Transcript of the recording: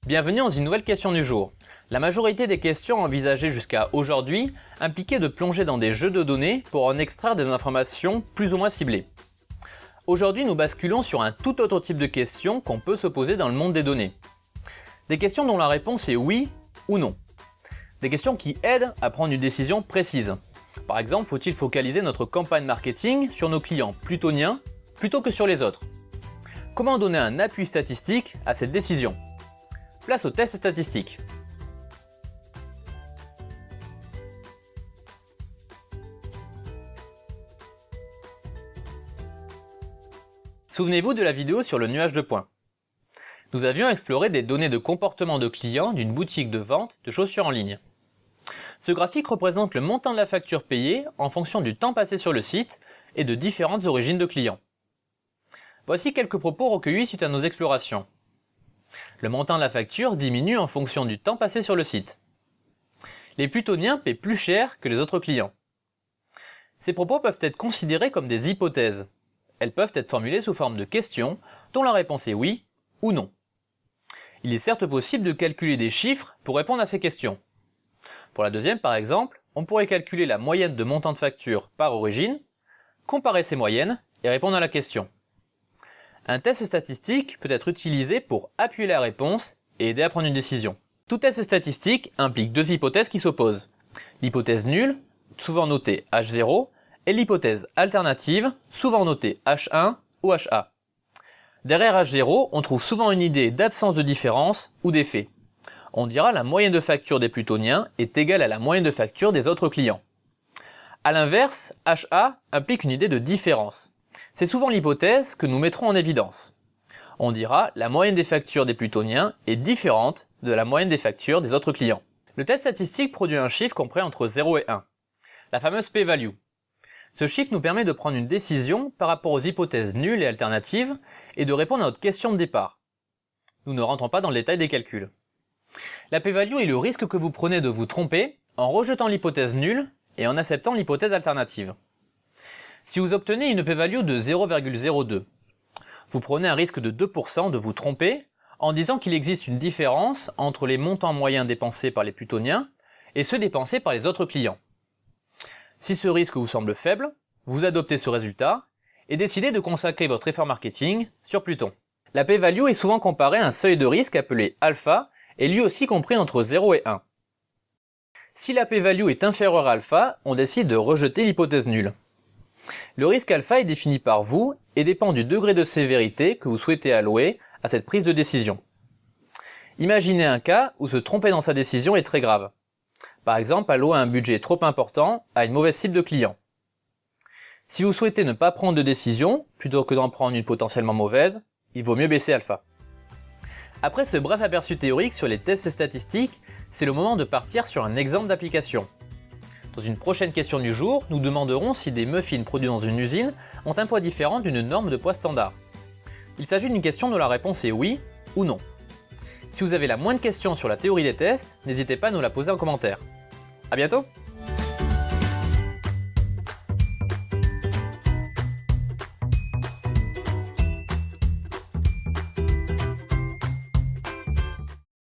Bienvenue dans une nouvelle question du jour. La majorité des questions envisagées jusqu'à aujourd'hui impliquaient de plonger dans des jeux de données pour en extraire des informations plus ou moins ciblées. Aujourd'hui, nous basculons sur un tout autre type de questions qu'on peut se poser dans le monde des données. Des questions dont la réponse est oui ou non. Des questions qui aident à prendre une décision précise. Par exemple, faut-il focaliser notre campagne marketing sur nos clients plutoniens plutôt que sur les autres? Comment donner un appui statistique à cette décision? Place au test statistique. Souvenez-vous de la vidéo sur le nuage de points. Nous avions exploré des données de comportement de clients d'une boutique de vente de chaussures en ligne. Ce graphique représente le montant de la facture payée en fonction du temps passé sur le site et de différentes origines de clients. Voici quelques propos recueillis suite à nos explorations. Le montant de la facture diminue en fonction du temps passé sur le site. Les plutoniens paient plus cher que les autres clients. Ces propos peuvent être considérés comme des hypothèses. Elles peuvent être formulées sous forme de questions dont la réponse est oui ou non. Il est certes possible de calculer des chiffres pour répondre à ces questions. Pour la deuxième par exemple, on pourrait calculer la moyenne de montant de facture par origine, comparer ces moyennes et répondre à la question. Un test statistique peut être utilisé pour appuyer la réponse et aider à prendre une décision. Tout test statistique implique deux hypothèses qui s'opposent. L'hypothèse nulle, souvent notée H0, et l'hypothèse alternative, souvent notée H1 ou HA. Derrière H0, on trouve souvent une idée d'absence de différence ou d'effet. On dira la moyenne de facture des plutoniens est égale à la moyenne de facture des autres clients. A l'inverse, HA implique une idée de différence. C'est souvent l'hypothèse que nous mettrons en évidence. On dira la moyenne des factures des plutoniens est différente de la moyenne des factures des autres clients. Le test statistique produit un chiffre compris entre 0 et 1, la fameuse p-value. Ce chiffre nous permet de prendre une décision par rapport aux hypothèses nulles et alternatives et de répondre à notre question de départ. Nous ne rentrons pas dans le détail des calculs. La p-value est le risque que vous prenez de vous tromper en rejetant l'hypothèse nulle et en acceptant l'hypothèse alternative. Si vous obtenez une p-value de 0,02, vous prenez un risque de 2% de vous tromper en disant qu'il existe une différence entre les montants moyens dépensés par les plutoniens et ceux dépensés par les autres clients. Si ce risque vous semble faible, vous adoptez ce résultat et décidez de consacrer votre effort marketing sur Pluton. La p-value est souvent comparée à un seuil de risque appelé alpha et lui aussi compris entre 0 et 1. Si la p-value est inférieure à alpha, on décide de rejeter l'hypothèse nulle. Le risque alpha est défini par vous et dépend du degré de sévérité que vous souhaitez allouer à cette prise de décision. Imaginez un cas où se tromper dans sa décision est très grave. Par exemple, allouer un budget trop important à une mauvaise cible de clients. Si vous souhaitez ne pas prendre de décision, plutôt que d'en prendre une potentiellement mauvaise, il vaut mieux baisser alpha. Après ce bref aperçu théorique sur les tests statistiques, c'est le moment de partir sur un exemple d'application. Dans une prochaine question du jour, nous demanderons si des muffins produits dans une usine ont un poids différent d'une norme de poids standard. Il s'agit d'une question dont la réponse est oui ou non. Si vous avez la moindre question sur la théorie des tests, n'hésitez pas à nous la poser en commentaire. À bientôt!